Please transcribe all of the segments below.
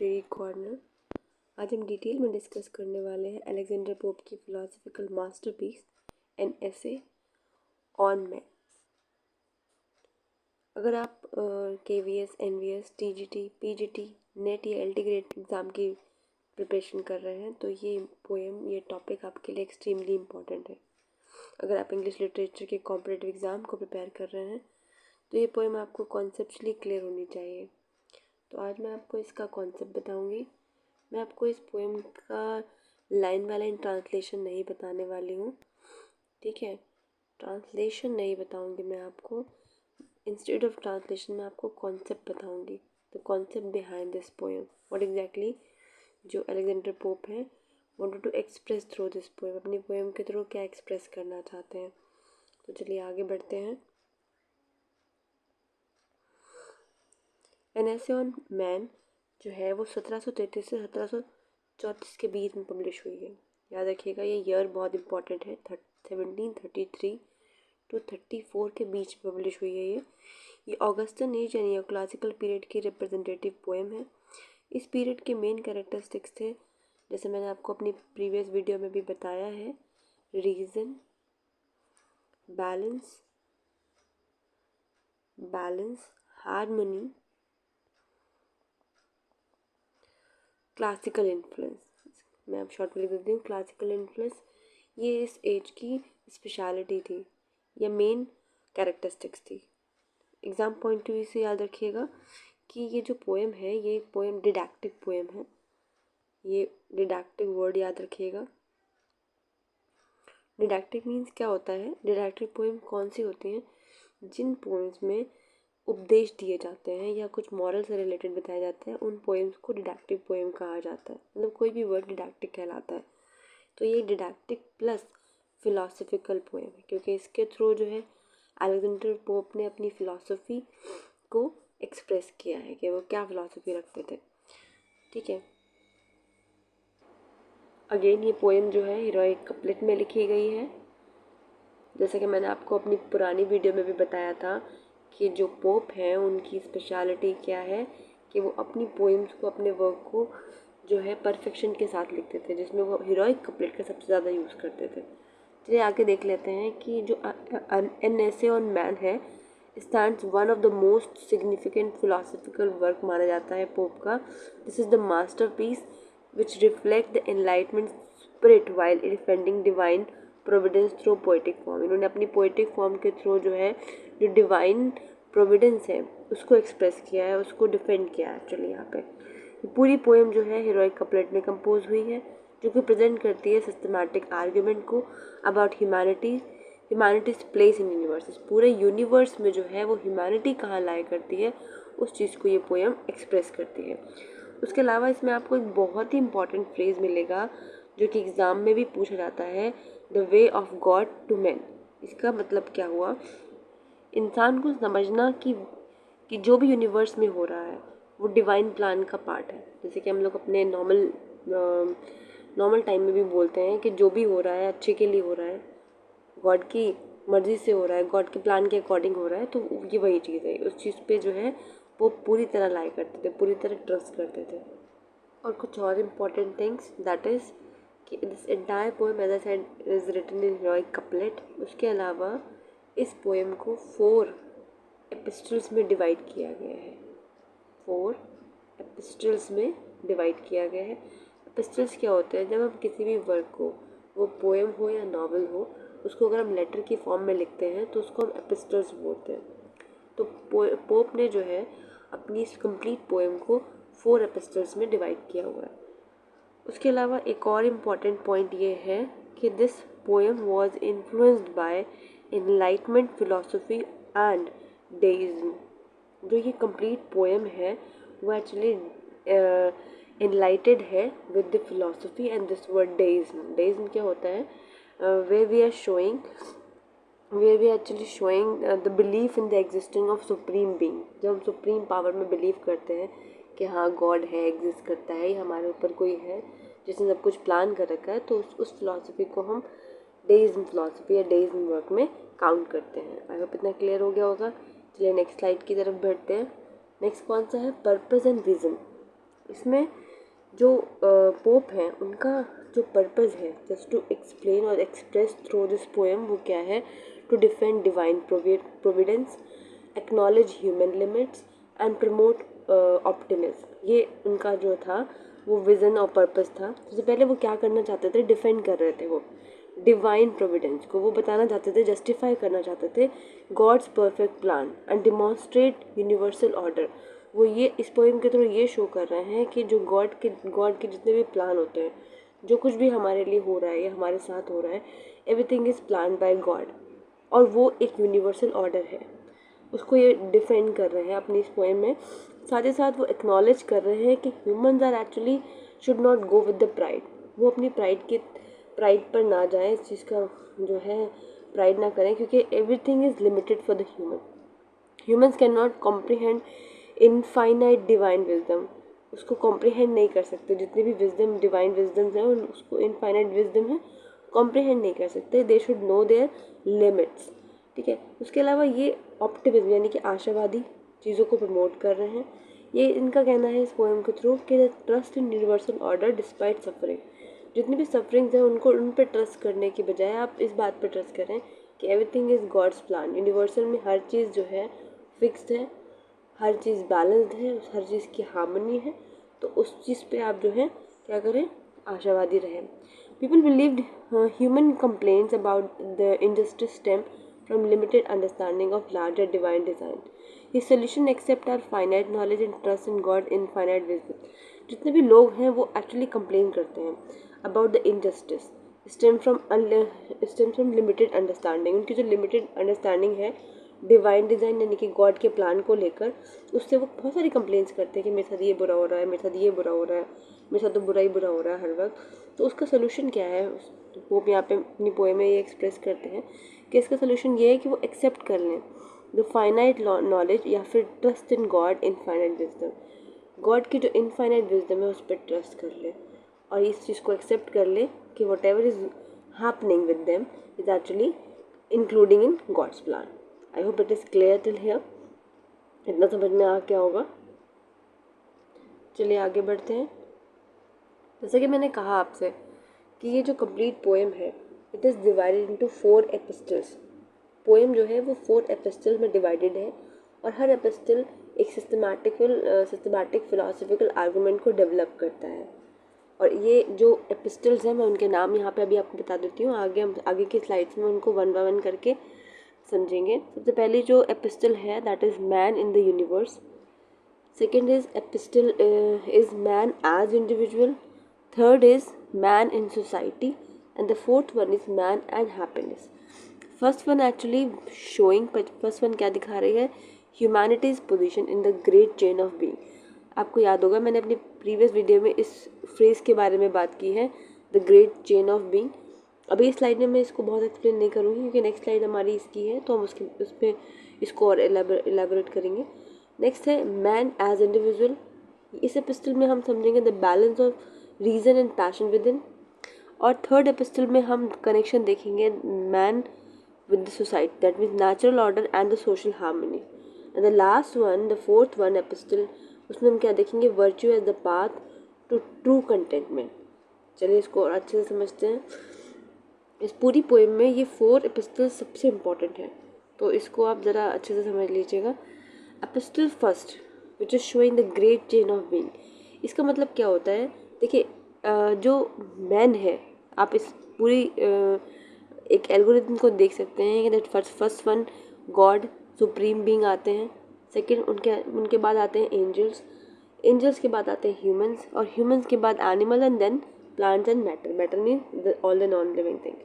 Literary corner. आज हम detail में डिस्कस करने वाले हैं अलेक्जेंडर पोप की philosophical masterpiece an essay on man. अगर आप KVS, NVS, TGT, PGT, net या LT ग्रेड एग्ज़ाम की प्रिपरेशन कर रहे हैं तो ये टॉपिक आपके लिए एक्सट्रीमली इम्पॉर्टेंट है। अगर आप इंग्लिश लिटरेचर के कॉम्पिटिटिव एग्ज़ाम को प्रिपेयर कर रहे हैं तो ये पोएम आपको कॉन्सेप्चुअली क्लियर होनी चाहिए। तो आज मैं आपको इसका कॉन्सेप्ट बताऊंगी। मैं आपको इस पोएम का लाइन बाय लाइन ट्रांसलेशन नहीं बताने वाली हूँ, ठीक है। ट्रांसलेशन नहीं बताऊंगी मैं आपको। इंस्टेड ऑफ ट्रांसलेशन मैं आपको कॉन्सेप्ट बताऊंगी, the concept behind this poem, what exactly जो अलेक्जेंडर पोप है wanted to express through this poem, अपनी पोएम के थ्रू क्या एक्सप्रेस करना चाहते हैं। तो चलिए आगे बढ़ते हैं। एन एसे ऑन मैन जो है वो 1733 से 1734 के बीच में पब्लिश हुई है। याद रखिएगा ये ईयर बहुत इंपॉर्टेंट है। 1733 टू 34 के बीच में पब्लिश हुई है ये ऑगस्टन एज यानी क्लासिकल पीरियड की रिप्रेजेंटेटिव पोएम है। इस पीरियड के मेन कैरेक्टरिस्टिक्स थे, जैसे मैंने आपको अपनी प्रीवियस वीडियो में भी बताया है, reason, balance, harmony, classical influence. मैं अब शॉर्ट में लिख देती हूँ, क्लासिकल इन्फ्लुएंस ये इस एज की स्पेशलिटी थी या मेन कैरेक्टरिस्टिक्स थी। एग्ज़ाम पॉइंट ऑफ व्यू से याद रखिएगा कि ये जो पोएम है ये एक पोएम डिडैक्टिक पोएम है। ये डिडैक्टिक वर्ड याद रखिएगा। डिडैक्टिक मीन्स क्या होता है? डिडैक्टिक पोएम कौन सी होती हैं? जिन पोएम्स में उपदेश दिए जाते हैं या कुछ मॉरल से रिलेटेड बताया जाता है, उन पोएम्स को डिडैक्टिव पोएम कहा जाता है। मतलब कोई भी वर्ड डिडैक्टिक कहलाता है। तो ये डिडैक्टिक प्लस फिलॉसफिकल पोएम है, क्योंकि इसके थ्रू जो है अलेक्जेंडर पोप ने अपनी फ़िलॉसफी को एक्सप्रेस किया है कि वो क्या फ़िलॉसफी रखते थे, ठीक है। अगेन ये पोएम जो है हीरोइक कपलेट में लिखी गई है। जैसे कि मैंने आपको अपनी पुरानी वीडियो में भी बताया था कि जो पोप हैं उनकी स्पेशलिटी क्या है कि वो अपनी पोएम्स को, अपने वर्क को जो है परफेक्शन के साथ लिखते थे, जिसमें वो हीरोइक कपलेट का सबसे ज़्यादा यूज़ करते थे। चलिए आगे देख लेते हैं कि जो एन एसे ऑन मैन है stands one of the most significant philosophical work माना जाता है पोप का। This is the masterpiece which reflect the enlightenment spirit while defending divine Providence through poetic form. इन्होंने अपनी पोइटिक फॉर्म के through जो है जो डिवाइन प्रोविडेंस है उसको एक्सप्रेस किया है, उसको डिफेंड किया है। एक्चुअली यहाँ पे पूरी पोएम जो है हीरोइक कपलेट में कंपोज हुई है, जो कि प्रेजेंट करती है सिस्टमैटिक आर्ग्यूमेंट को about humanities place in universe. पूरे यूनिवर्स में जो है वो ह्यूमैनिटी कहाँ लाया करती है, उस चीज़ को ये पोएम एक्सप्रेस करती है। उसके अलावा इसमें आपको एक बहुत ही इंपॉर्टेंट फ्रेज़ मिलेगा जो कि एग्ज़ाम में भी पूछा जाता है, the way of God to man. इसका मतलब क्या हुआ? इंसान को समझना कि जो भी यूनिवर्स में हो रहा है वो डिवाइन प्लान का पार्ट है। जैसे कि हम लोग अपने नॉर्मल टाइम में भी बोलते हैं कि जो भी हो रहा है अच्छे के लिए हो रहा है, गॉड की मर्ज़ी से हो रहा है, गॉड के प्लान के अकॉर्डिंग हो रहा है। तो ये वही चीज़ है, उस चीज़ पे जो है वो पूरी तरह लाई करते थे, पूरी तरह ट्रस्ट करते थे। और कुछ और इम्पॉर्टेंट थिंग्स दैट इज़ कि this entire poem as I said is written in heroic couplet. उसके अलावा इस पोएम को 4 एपिस्टल्स में डिवाइड किया गया है। 4 एपिस्टल्स में डिवाइड किया गया है। एपिस्टल्स क्या होते हैं? जब हम किसी भी वर्क को, वो पोएम हो या नॉवल हो, उसको अगर हम लेटर की फॉर्म में लिखते हैं तो उसको हम एपिस्टल्स बोलते हैं। तो पोप ने जो है अपनी इस कंप्लीट पोएम को 4 एपिस्टल्स में डिवाइड किया हुआ है। उसके अलावा एक और इम्पॉर्टेंट पॉइंट ये है कि this poem was influenced by enlightenment philosophy and deism. जो ये कंप्लीट पोएम है वो एक्चुअली एनलाइटेड है with the philosophy and this word deism. Deism क्या होता है? Way we are showing actually showing the belief in the existence of supreme being. जब हम सुप्रीम पावर में बिलीव करते हैं कि हाँ गॉड है, एग्जिस्ट करता है, हमारे ऊपर कोई है जिसने सब कुछ प्लान कर रखा है, तो उस फिलॉसफी को हम डेइज्म फिलॉसफी या डेइज्म वर्क में काउंट करते हैं। आई होप इतना क्लियर हो गया होगा। चलिए नेक्स्ट स्लाइड की तरफ बढ़ते हैं। नेक्स्ट कौन सा है? Purpose and vision. इसमें जो पोप हैं उनका जो पर्पज़ है जस्ट टू एक्सप्लेन और एक्सप्रेस थ्रू दिस पोएम वो क्या है, to defend divine providence, acknowledge human limits and promote optimism. ये उनका जो था वो विज़न और पर्पज़ था। सबसे पहले वो क्या करना चाहते थे, डिफेंड कर रहे थे वो डिवाइन प्रोविडेंस को, वो बताना चाहते थे, जस्टिफाई करना चाहते थे God's perfect plan and demonstrate universal order. वो ये इस पोएम के थ्रू ये शो कर रहे हैं कि जो गॉड के जितने भी प्लान होते हैं, जो कुछ भी हमारे लिए हो रहा है या हमारे साथ हो रहा है, everything is plan by God, और वो एक यूनिवर्सल ऑर्डर है। उसको ये डिफेंड कर रहे हैं अपनी इस पोएम में। साथ ही साथ वो एक्नॉलेज कर रहे हैं कि humans are actually should not go with the pride. वो अपनी प्राइड पर ना जाएं, इस चीज़ का जो है प्राइड ना करें, क्योंकि everything is limited for the humans can not comprehend infinite divine wisdom. उसको कॉम्प्रीहेंड नहीं कर सकते, जितनी भी विजडम डिवाइन विजडम्स हैं उसको इनफाइनाइट विजडम है कॉम्प्रीहेंड नहीं कर सकते। They should know there limits. ठीक है, उसके अलावा ये ऑप्टिमिज्म यानी कि आशावादी चीज़ों को प्रमोट कर रहे हैं। ये इनका कहना है इस पोएम के थ्रू कि trust in universal order despite suffering. जितनी भी सफरिंग्स हैं उनको उन पर ट्रस्ट करने की बजाय आप इस बात पर ट्रस्ट करें कि everything is God's plan. Universal में हर चीज़ जो है फिक्स्ड है, हर चीज़ बैलेंस्ड है, हर चीज़ की हार्मनी है। तो उस चीज़ पे आप जो है क्या करें, आशावादी रहें। People believed human complaints about the injustice stem from limited understanding of larger divine design. His solution accept our finite knowledge and trust in God infinite wisdom. जितने भी लोग हैं वो एक्चुअली कंप्लेन करते हैं about the injustice stem from limited understanding. उनकी जो limited understanding है डिवाइन डिज़ाइन यानी कि गॉड के प्लान को लेकर, उससे वो बहुत सारी कंप्लेंट्स करते हैं कि मेरे साथ ये बुरा हो रहा है, मेरे साथ ये बुरा हो रहा है, मेरे साथ तो बुरा ही बुरा हो रहा है हर वक्त। तो उसका सोल्यूशन क्या है, वो यहाँ पे अपनी पोएम में ये एक्सप्रेस करते हैं कि इसका सोल्यूशन ये है कि वो एक्सेप्ट कर लें द फाइनाइट नॉलेज या फिर trust in God infinite wisdom. God की जो इनफाइनाइट विजडम है उस पर ट्रस्ट कर ले और इस चीज़ को एक्सेप्ट कर ले कि whatever is happening with them is actually including in God's plan. I hope it is clear till here. इतना समझ में आ क्या होगा। चलिए आगे बढ़ते हैं। जैसा कि मैंने कहा आपसे कि ये जो कंप्लीट पोएम है it is divided into 4 epistles. Poem जो है वो 4 एपिस्टल में डिवाइडेड है और हर एपिस्टल एक सिस्टमैटिक फिलोसफिकल आर्गूमेंट को डेवलप करता है। और ये जो एपिस्टल्स हैं मैं उनके नाम यहाँ पे अभी आपको बता देती हूँ, आगे की स्लाइड्स में उनको 1 बाय 1 करके समझेंगे। सबसे पहली जो एपिस्टल है that is man in the universe. Second is epistle is man as individual. Third is man in society and the fourth one is man and happiness. First one actually showing, first one क्या दिखा रही है, humanity's position in the great chain of being। आपको याद होगा मैंने अपनी previous video में इस फ्रेज के बारे में बात की है, the great chain of being. अभी इस स्लाइड में मैं इसको बहुत एक्सप्लेन नहीं करूँगी क्योंकि नेक्स्ट स्लाइड हमारी इसकी है तो हम उस पर इसको और एलाबोरेट करेंगे। नेक्स्ट है मैन एज इंडिविजुअल। इस एपिस्टल में हम समझेंगे the balance of reason and passion within. और थर्ड एपिस्टल में हम कनेक्शन देखेंगे man with the society, that means natural order and the social harmony. And the last one, the fourth one epistle, उसमें हम क्या देखेंगे, virtue as the path to true contentment. चलिए इसको और अच्छे से समझते हैं। इस पूरी पोएम में ये 4 एपिस्टल सबसे इम्पॉर्टेंट है तो इसको आप ज़रा अच्छे से समझ लीजिएगा। Epistle first which is showing the great chain of being. इसका मतलब क्या होता है, देखिए जो मैन है, आप इस पूरी एक एल्गोरिथम को देख सकते हैं कि that first one God supreme being आते हैं। सेकंड उनके बाद आते हैं एंजल्स के बाद आते हैं ह्यूमंस और ह्यूमंस के बाद animal and then plants and matter mean all the non living thing.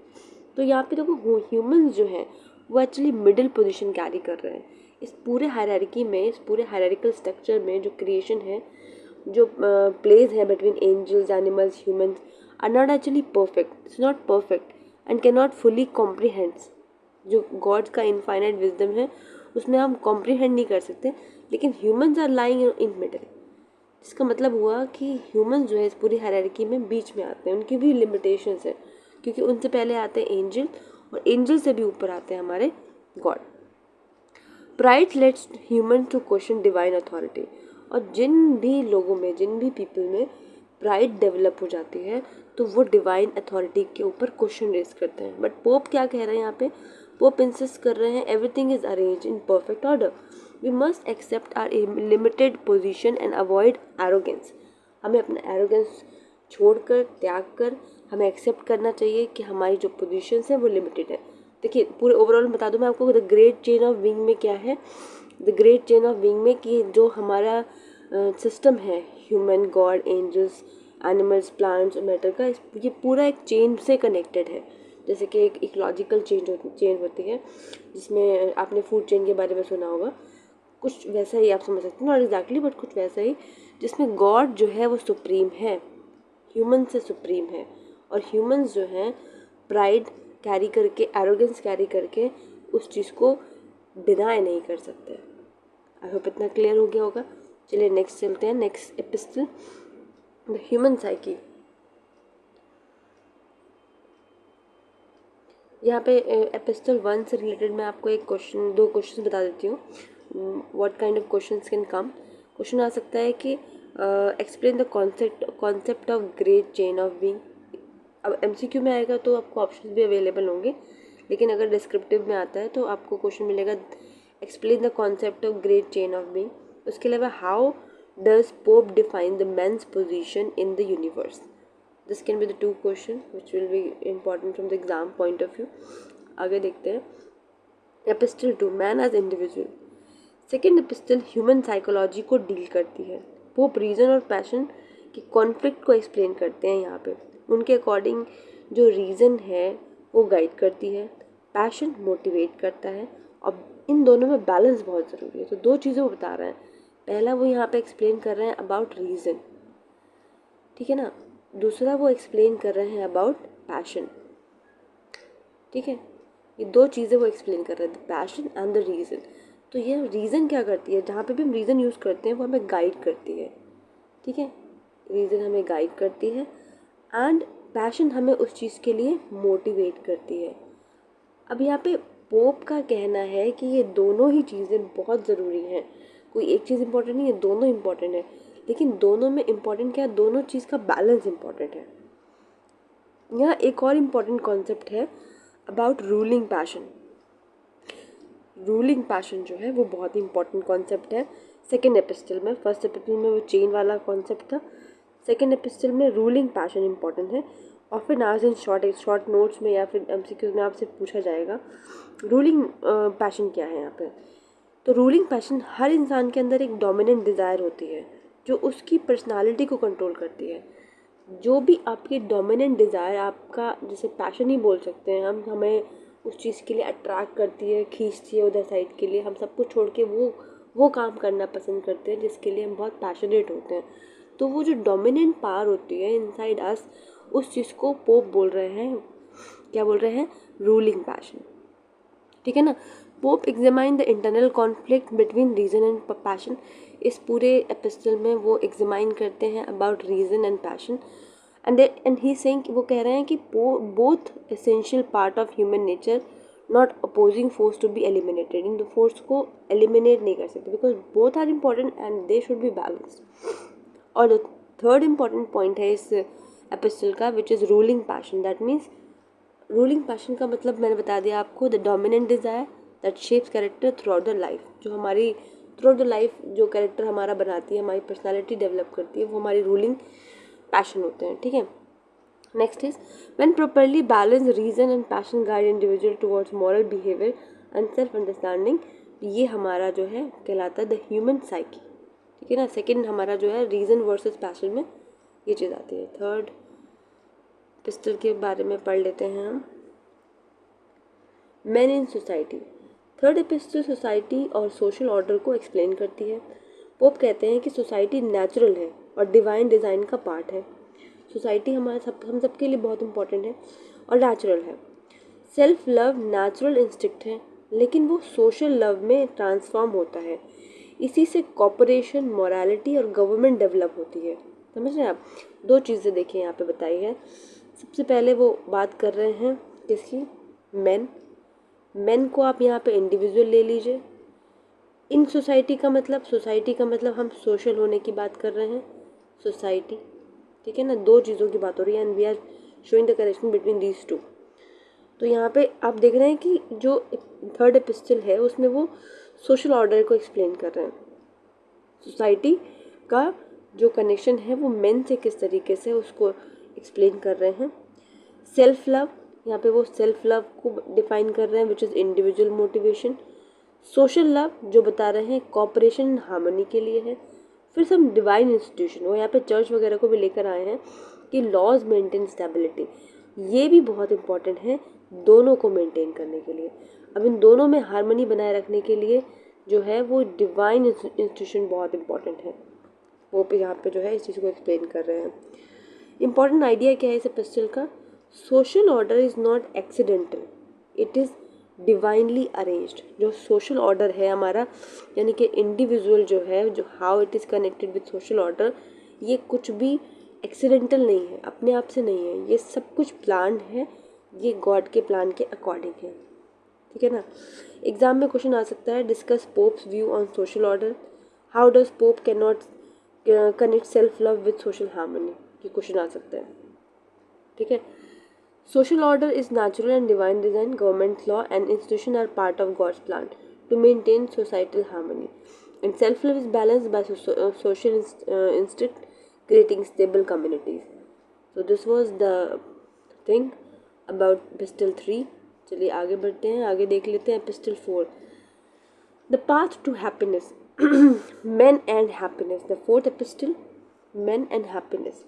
तो यहाँ पे देखो ह्यूमंस जो हैं वो एक्चुअली मिडिल पोजीशन कैरी कर रहे हैं इस पूरे हायरार्की में, इस पूरे हायरार्किकल स्ट्रक्चर में। जो क्रिएशन है, जो प्लेस है between angels, animals, humans are not actually perfect, it's not perfect and can not fully comprehends. जो गॉड का इनफाइनाइट विजडम है उसमें हम कॉम्प्रीहेंड नहीं कर सकते, लेकिन humans are lying in middle. इसका मतलब हुआ कि ह्यूमंस जो है इस पूरी हायरार्की में बीच में आते हैं। उनकी भी लिमिटेशंस है क्योंकि उनसे पहले आते हैं एंजल और एंजल से भी ऊपर आते हैं हमारे God. Pride lets human to question divine authority. और जिन भी लोगों में, जिन भी पीपल में प्राइड डेवलप हो जाती है तो वो डिवाइन अथॉरिटी के ऊपर क्वेश्चन रेज करते हैं। बट पोप क्या कह रहे हैं यहाँ पे? पोप इंसिस्ट कर रहे हैं everything is arrange in perfect order, we must accept our limited position and avoid arrogance. हमें अपना एरोगेंस छोड़कर, त्याग कर हमें एक्सेप्ट करना चाहिए कि हमारी जो पोजीशंस हैं वो लिमिटेड है। देखिए पूरे ओवरऑल बता दूं मैं आपको, the great chain of being में क्या है, the great chain of being में कि जो हमारा सिस्टम है, human, God, angels, animals, plants और मैटर का, ये पूरा एक चेन से कनेक्टेड है। जैसे कि एक इकोलॉजिकल चेन होती है, जिसमें आपने फूड चेन के बारे में सुना होगा, कुछ वैसा ही आप समझ सकते हैं, नॉट एग्जैक्टली बट कुछ वैसा ही, जिसमें गॉड जो है वो सुप्रीम है, ह्यूमन से सुप्रीम है, और ह्यूमंस जो हैं प्राइड कैरी करके, एरोगेंस कैरी करके उस चीज़ को डिनाई नहीं कर सकते। आई होप इतना क्लियर हो गया होगा। चलिए नेक्स्ट चलते हैं, next epistle, the human psyche. यहाँ पे एपिस्टल 1 से रिलेटेड मैं आपको दो क्वेश्चन बता देती हूँ। What kind of questions can come. Question आ सकता है कि explain the concept of great chain of being. अब एमसीक्यू में आएगा तो आपको ऑप्शन भी अवेलेबल होंगे, लेकिन अगर डिस्क्रिप्टिव में आता है तो आपको क्वेश्चन मिलेगा explain the concept of great chain of being. उसके अलावा how does Pope define the man's position in the universe. This can be the two question which will be important from the exam point of view. आगे देखते हैं epistle 2, man as individual. Second epistle human psychology को deal करती है। Pope reason और passion की conflict को explain करते हैं यहाँ पे। उनके अकॉर्डिंग जो रीज़न है वो गाइड करती है, पैशन मोटिवेट करता है, और इन दोनों में बैलेंस बहुत ज़रूरी है। तो दो चीज़ें वो बता रहे हैं। पहला वो यहाँ पे एक्सप्लेन कर रहे हैं अबाउट रीज़न, ठीक है ना। दूसरा वो एक्सप्लेन कर रहे हैं अबाउट पैशन, ठीक है। ये दो चीज़ें वो एक्सप्लेन कर रहे हैं, the passion and the reason. तो ये रीज़न क्या करती है, जहाँ पे भी हम रीज़न यूज़ करते हैं वो हमें गाइड करती है, ठीक है। रीज़न हमें गाइड करती है एंड पैशन हमें उस चीज़ के लिए मोटिवेट करती है। अब यहाँ पे पोप का कहना है कि ये दोनों ही चीज़ें बहुत ज़रूरी हैं, कोई एक चीज़ इम्पोर्टेंट नहीं है, दोनों इम्पोर्टेंट है। लेकिन दोनों में इम्पोर्टेंट क्या है, दोनों चीज़ का बैलेंस इम्पोर्टेंट है। यहाँ एक और इम्पोर्टेंट कॉन्सेप्ट है about ruling passion. Ruling passion जो है वो बहुत ही इंपॉर्टेंट कॉन्सेप्ट है सेकेंड एपिस्टल में। फर्स्ट एपिस्टल में वो चेन वाला कॉन्सेप्ट था, सेकेंड एपिस्टल में रूलिंग पैशन इंपॉर्टेंट है। Often asked in short notes में या फिर एमसीक्यूज में आपसे पूछा जाएगा रूलिंग पैशन क्या है यहाँ पे। तो रूलिंग पैशन, हर इंसान के अंदर एक डोमिनेंट डिज़ायर होती है जो उसकी पर्सनालिटी को कंट्रोल करती है। जो भी आपकी डोमिनेंट डिज़ायर, आपका जैसे पैशन ही बोल सकते हैं हम, हमें उस चीज़ के लिए अट्रैक्ट करती है, खींचती है उधर साइड के लिए, हम सब कुछ छोड़ के वो काम करना पसंद करते हैं जिसके लिए हम बहुत पैशनेट होते हैं। तो वो जो डोमिनेंट पावर होती है इनसाइड अस, उस चीज़ को पोप बोल रहे हैं, क्या बोल रहे हैं, रूलिंग पैशन, ठीक है ना। Pope examine the internal conflict between reason and passion. इस पूरे एपिस्टल में वो एग्जामाइन करते हैं about reason and passion and he saying, वो कह रहे हैं कि both essential part of human nature, not opposing force to be eliminated. In the force को एलिमिनेट नहीं कर सकते because both are important and they should be balanced. और द थर्ड इम्पॉर्टेंट पॉइंट है इस एपिस्टल का which is ruling passion. That means ruling passion का मतलब मैंने बता दिया आपको, the dominant desire that shapes character through out the life. जो हमारी थ्रू आउट द लाइफ जो कैरेक्टर हमारा बनाती है, हमारी पर्सनालिटी डेवलप करती है, वो हमारी रूलिंग पैशन होते हैं, ठीक है। Next is when properly balance reason and passion guide individual towards moral behaviour and self understanding. ये हमारा जो है कहलाता है द ह्यूमन साइकी, ठीक है ना। सेकेंड हमारा जो है रीजन वर्सेस पैशन में ये चीज़ आती है। थर्ड पिस्टल के बारे में पढ़ लेते हैं हम, man in society. Third epistle society और सोशल ऑर्डर को एक्सप्लेन करती है। पोप कहते हैं कि सोसाइटी नेचुरल है और डिवाइन डिज़ाइन का पार्ट है। सोसाइटी हम सबके लिए बहुत इंपॉर्टेंट है और नेचुरल है। सेल्फ लव नेचुरल इंस्टिक्ट है, लेकिन वो सोशल लव में ट्रांसफॉर्म होता है। इसी से कॉपरेशन, मोरालिटी और गवर्नमेंट डेवलप होती है। समझ रहे हैं आप। दो चीज़ें देखिए यहाँ पे बताई है। सबसे पहले वो बात कर रहे हैं किसकी, मैन को आप यहाँ पे इंडिविजुअल ले लीजिए, इन सोसाइटी का मतलब हम सोशल होने की बात कर रहे हैं, सोसाइटी, ठीक है ना, दो चीज़ों की बात हो रही है, and we are showing the connection between these two. तो यहाँ पे आप देख रहे हैं कि जो थर्ड एपिस्टल है उसमें वो सोशल ऑर्डर को एक्सप्लेन कर रहे हैं, सोसाइटी का जो कनेक्शन है वो मेन से किस तरीके से उसको एक्सप्लेन कर रहे हैं। सेल्फ लव, यहाँ पे वो सेल्फ लव को डिफाइन कर रहे हैं which is individual motivation. Social love जो बता रहे हैं कॉपरेशन एंड हार्मनी के लिए है। फिर सब डिवाइन इंस्टीट्यूशन, वो यहाँ पे चर्च वगैरह को भी लेकर आए हैं कि लॉज मेंटेन स्टेबिलिटी, ये भी बहुत इंपॉर्टेंट है दोनों को मेंटेन करने के लिए। अब इन दोनों में हार्मनी बनाए रखने के लिए जो है वो डिवाइन इंस्टीट्यूशन बहुत इंपॉर्टेंट है। वो पे यहाँ पे जो है इस चीज़ को एक्सप्लेन कर रहे हैं। इम्पॉर्टेंट आइडिया क्या है इस एपिस्टल का? Social order is not accidental, it is divinely arranged. जो सोशल ऑर्डर है हमारा, यानी कि इंडिविजुअल जो है, जो how it is connected with social order, ये कुछ भी एक्सीडेंटल नहीं है, अपने आप से नहीं है, ये सब कुछ प्लान है, ये गॉड के प्लान के अकॉर्डिंग है, ठीक है ना। एग्जाम में क्वेश्चन आ सकता है, discuss pops view on social order, how does pope can not connect self love with social harmony, ये क्वेश्चन आ सकता है, ठीक है। Social order is natural and divine design. Government, law, and institution are part of God's plan to maintain societal harmony. And self-love is balanced by social instinct, creating stable communities. So this was the thing about Epistle 3. चलिए आगे बढ़ते हैं, आगे देख लेते हैं Epistle 4. The path to happiness, men and happiness. The fourth epistle, men and happiness.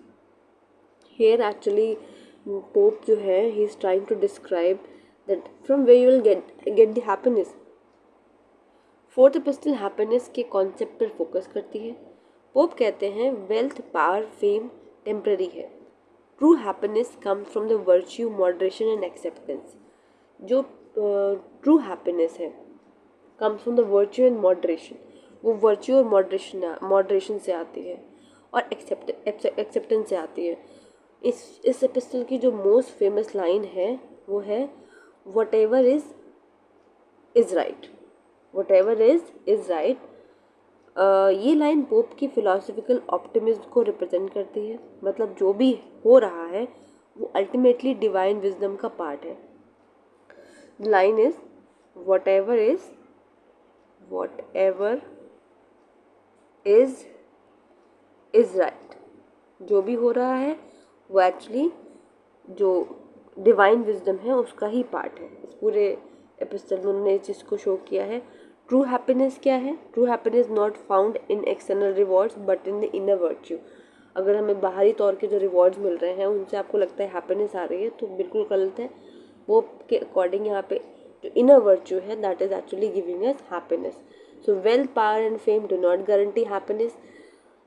Here actually Pope जो है he is trying to describe that from where you will get the happiness. Fourth epistle happiness के concept पर focus करती है। Pope कहते हैं wealth, power, fame temporary है, true happiness comes from the virtue, moderation and acceptance. जो true happiness है comes from the virtue and moderation, वो वर्च्यू और मॉडरेशन से आती है और एक्सेप्टेंस से आती है। इस एपिस्टल की जो मोस्ट फेमस लाइन है वो है what ever is right, what ever is right. ये लाइन पोप की फिलोसफिकल ऑप्टिमिज्म को रिप्रेजेंट करती है, मतलब जो भी हो रहा है वो अल्टीमेटली डिवाइन विजडम का पार्ट है। Line is what ever is right, जो भी हो रहा है वो एक्चुअली जो डिवाइन विजडम है उसका ही पार्ट है। इस पूरे एपिस्टल में उन्होंने इस चीज़ को शो किया है। ट्रू हैप्पीनेस क्या है? True happiness not found in external rewards but in the inner virtue. अगर हमें बाहरी तौर के जो रिवॉर्ड्स मिल रहे हैं उनसे आपको लगता है हैप्पीनेस आ रही है तो बिल्कुल गलत है। वो के अकॉर्डिंग यहाँ पे जो इनर वर्च्यू है that is actually giving us happiness. So wealth, power and fame do not guarantee happiness.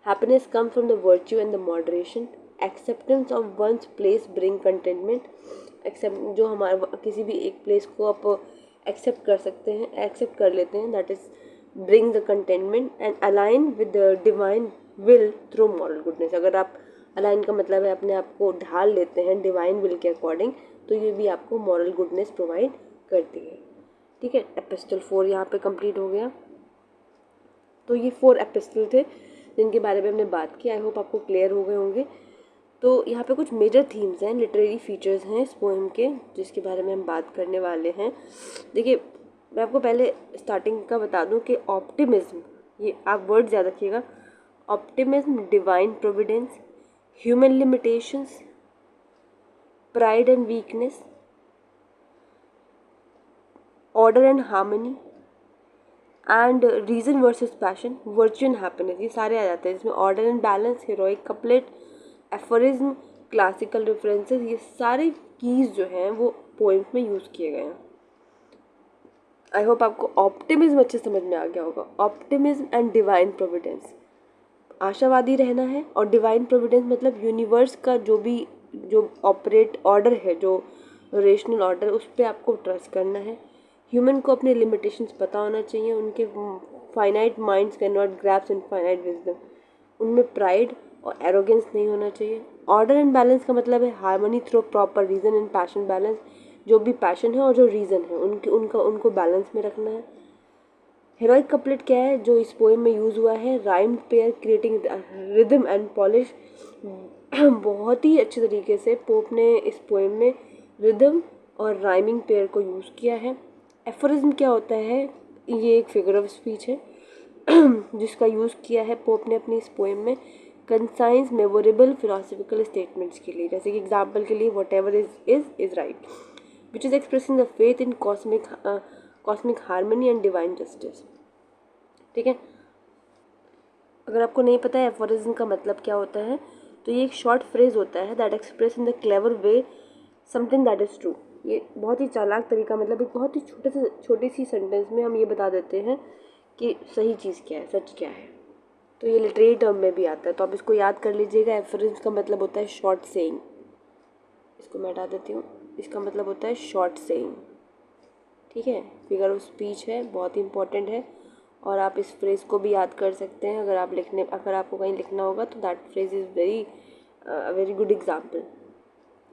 Happiness come from the virtue and the moderation. Acceptance of one's place bring contentment. Accept जो हमारे किसी भी एक place को आप accept कर सकते हैं, एक्सेप्ट कर लेते हैं, that is bring the containment and align with the divine will through moral goodness. अगर आप अलाइन का मतलब है अपने आप को ढाल लेते हैं डिवाइन विल के अकॉर्डिंग, तो ये भी आपको मॉरल गुडनेस प्रोवाइड करती है, ठीक है। एपिस्टल 4 यहाँ पे कंप्लीट हो गया। तो ये 4 एपिस्टल थे जिनके बारे में हमने बात की। आई होप आपको क्लियर हो गए होंगे। तो यहाँ पे कुछ मेजर थीम्स हैं, लिटरेरी फीचर्स हैं इस पोएम के जिसके बारे में हम बात करने वाले हैं। देखिए मैं आपको पहले स्टार्टिंग का बता दूं कि ऑप्टिमिज्म, ये आप वर्ड याद रखिएगा, optimism, divine providence, human limitations, pride and weakness, order and harmony and reason versus passion, virtue and happiness, ये सारे आ जाते हैं जिसमें order and balance, heroic couplet, aphorism, classical references, ये सारे कीज जो हैं वो पोएम्स में यूज़ किए गए हैं। आई होप आपको ऑप्टिमिज्म अच्छे समझ में आ गया होगा। ऑप्टिमिज्म एंड डिवाइन प्रोविडेंस, आशावादी रहना है, और डिवाइन प्रोविडेंस मतलब यूनिवर्स का जो ऑपरेट ऑर्डर है, जो रेशनल ऑर्डर, उस पर आपको ट्रस्ट करना है। ह्यूमन को अपने लिमिटेशंस पता होना चाहिए, उनके finite minds can not grasp infinite wisdom, उनमें प्राइड और एरोगेंस नहीं होना चाहिए। ऑर्डर एंड बैलेंस का मतलब है harmony through proper reason and passion balance, जो भी पैशन है और जो रीज़न है उनको बैलेंस में रखना है। हेरोइक कपलेट क्या है जो इस पोएम में यूज़ हुआ है? Rhymed pair creating rhythm and polish. बहुत ही अच्छे तरीके से पोप ने इस पोएम में रिदम और राइमिंग पेयर को यूज़ किया है। एफोरिज्म क्या होता है? ये एक फिगर ऑफ स्पीच है जिसका यूज़ किया है पोप ने अपनी इस पोएम में कंसाइंस मेमोरेबल फिलोसफिकल स्टेटमेंट्स के लिए। जैसे कि एग्जाम्पल के लिए what ever is right, which is expressing the faith in cosmic harmony and divine justice. ठीक है, अगर आपको नहीं पता है एफोरिज्म का मतलब क्या होता है, तो ये एक शॉर्ट फ्रेज होता है that express in the clever way something that is true. ये बहुत ही चालाक तरीका, मतलब एक बहुत ही छोटी सी सेंटेंस में हम ये बता देते हैं कि सही चीज़ क्या है, सच क्या है। तो ये लिटरेरी टर्म में भी आता है, तो आप इसको याद कर लीजिएगा। एफोरिज्म का मतलब होता है शॉर्ट सेइंग। इसको मैं हटा देती हूँ। इसका मतलब होता है शॉर्ट सेइंग। ठीक है, फिगर ऑफ स्पीच है, बहुत ही इंपॉर्टेंट है, और आप इस फ्रेज़ को भी याद कर सकते हैं। अगर आपको कहीं लिखना होगा तो that phrase is very good example.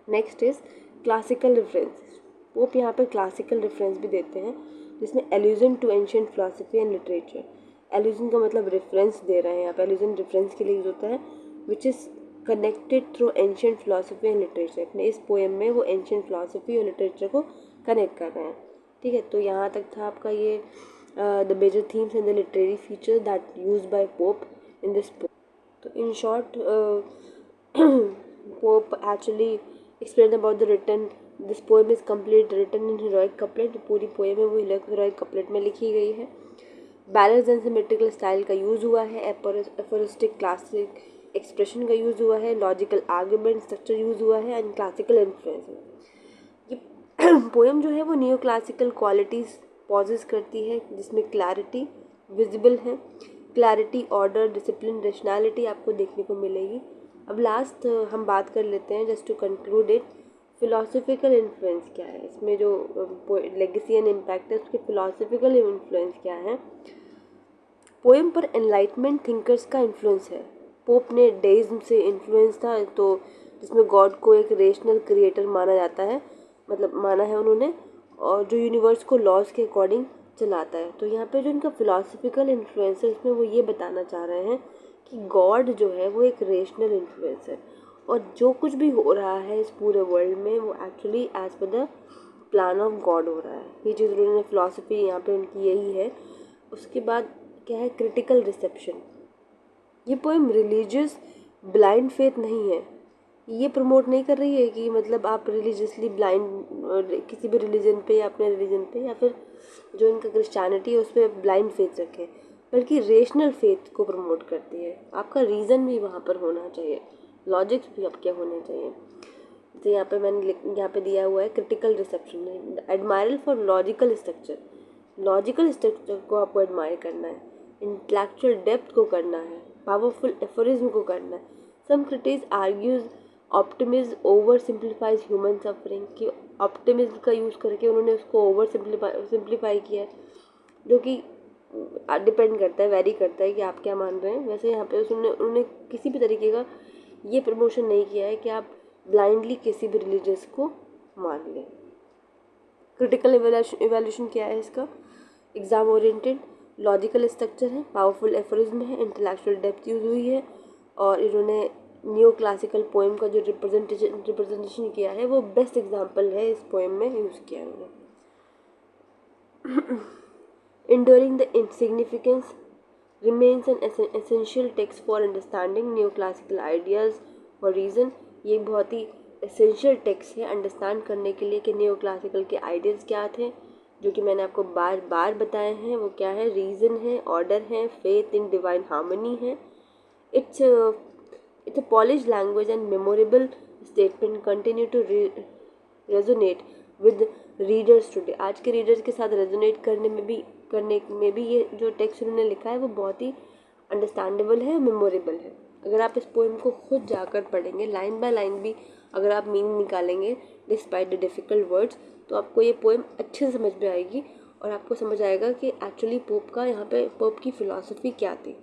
Next is classical reference. Pope यहाँ पे क्लासिकल रेफरेंस भी देते हैं, जिसमें allusion to ancient philosophy and literature. Allusion का मतलब रेफरेंस दे रहे हैं यहाँ पे। एल्यूजन रेफरेंस के लिए यूज होता है, which is connected through ancient philosophy and literature. अपने इस पोएम में वो एंशिएंट फिलोसफी और लिटरेचर को कनेक्ट कर रहे हैं। ठीक है, तो यहाँ तक था आपका ये the major themes and the literary feature that use by Pope in this poem. तो in short Pope actually explain about the written this poem is complete written in heroic couplet. पूरी पोएम है वो heroic couplet में लिखी गई है। Balance and symmetrical style का use हुआ है। एफोरिस्टिक क्लासिक एक्सप्रेशन का यूज़ हुआ है। लॉजिकल आर्गुमेंट स्ट्रक्चर यूज़ हुआ है एंड क्लासिकल इन्फ्लुएंस है। ये पोएम जो है वो नियो क्लासिकल क्वालिटीज़ पॉजेस करती है, जिसमें क्लैरिटी विजिबल है। क्लैरिटी, ऑर्डर, डिसिप्लिन, रेशनैलिटी आपको देखने को मिलेगी। अब लास्ट हम बात कर लेते हैं, just to conclude it, philosophical influence क्या है इसमें, जो लेगेसी एंड इम्पैक्ट है उसके फिलोसफिकल इन्फ्लुएंस क्या है। पोएम पर एनलाइटमेंट थिंकर्स का इन्फ्लुएंस है। पोप ने डेइज्म से इन्फ्लुएंस था, तो जिसमें गॉड को एक रेशनल क्रिएटर माना जाता है, मतलब माना है उन्होंने, और जो यूनिवर्स को लॉज के अकॉर्डिंग चलाता है। तो यहाँ पे जो इनका फिलोसफिकल इन्फ्लुएंस है, इसमें वो ये बताना चाह रहे हैं कि गॉड जो है वो एक रेशनल इन्फ्लुएंस है, और जो कुछ भी हो रहा है इस पूरे वर्ल्ड में वो actually as per the plan of God हो रहा है। ये चीज़ उन्होंने फिलोसफी यहाँ पे उनकी यही है। उसके बाद क्या है, क्रिटिकल रिसेप्शन। ये पोएम रिलीजियस ब्लाइंड फेथ नहीं है। ये प्रमोट नहीं कर रही है कि मतलब आप रिलीजियसली ब्लाइंड किसी भी रिलीजन पे या अपने रिलीजन पे या फिर जो इनका क्रिश्चियनिटी है उस पर ब्लाइंड फेथ रखें, बल्कि रेशनल फेथ को प्रमोट करती है। आपका रीज़न भी वहाँ पर होना चाहिए, लॉजिक्स भी आपके होने चाहिए। तो यहाँ पे मैंने यहाँ पे दिया हुआ है critical reception, admiral for logical structure. Logical structure को आपको एडमायर करना है, इंटेलेक्चुअल डेप्थ को करना है, पावरफुल एफोरिज्म को करना है। Some critics argues optimism oversimplifies human suffering, कि ऑप्टिमिज्म का यूज़ करके उन्होंने उसको ओवर सिंप्लीफाई किया है, जो कि डिपेंड करता है, वेरी करता है कि आप क्या मान रहे हैं। वैसे यहाँ पे उन्होंने किसी भी तरीके का ये प्रमोशन नहीं किया है कि आप ब्लाइंडली किसी भी रिलीजियस को मान लें। क्रिटिकल इवैल्यूएशन क्या है इसका, एग्जाम ओरिएंटेड, लॉजिकल स्ट्रक्चर है, पावरफुल एफोरिज्म है, इंटेलेक्चुअल डेप्थ यूज हुई है, और इन्होंने न्यू क्लासिकल पोएम का जो रिप्रेजेंटेशन किया है वो बेस्ट एग्जाम्पल है इस पोएम में यूज़ किया उन्होंने। Enduring the insignificance remains an essential text for understanding neoclassical ideas for reason। ये एक बहुत ही एसेंशियल टेक्स्ट है अंडरस्टैंड करने के लिए कि न्योक्लासिकल के आइडियाज़ क्या थे, जो कि मैंने आपको बार बार बताए हैं। वो क्या है, रीज़न है, ऑर्डर है, फेथ इन डिवाइन हार्मनी है। It's a polish language and memorable statement continue to resonate with readers today. आज के रीडर्स के साथ रेजोनेट करने में भी ये जो टेक्स्ट उन्होंने लिखा है वो बहुत ही अंडरस्टैंडेबल है, मेमोरेबल है। अगर आप इस पोएम को खुद जाकर पढ़ेंगे, लाइन बाय लाइन भी अगर आप मीनिंग निकालेंगे डिस्पाइट द डिफ़िकल्ट वर्ड्स, तो आपको ये पोएम अच्छे से समझ में आएगी, और आपको समझ आएगा कि एक्चुअली पोप की फ़िलॉसफी क्या थी।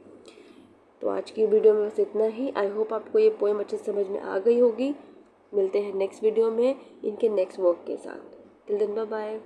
तो आज की वीडियो में बस इतना ही। आई होप आपको ये पोएम अच्छे से समझ में आ गई होगी। मिलते हैं नेक्स्ट वीडियो में इनके नेक्स्ट वर्क के साथ। Till then bye bye.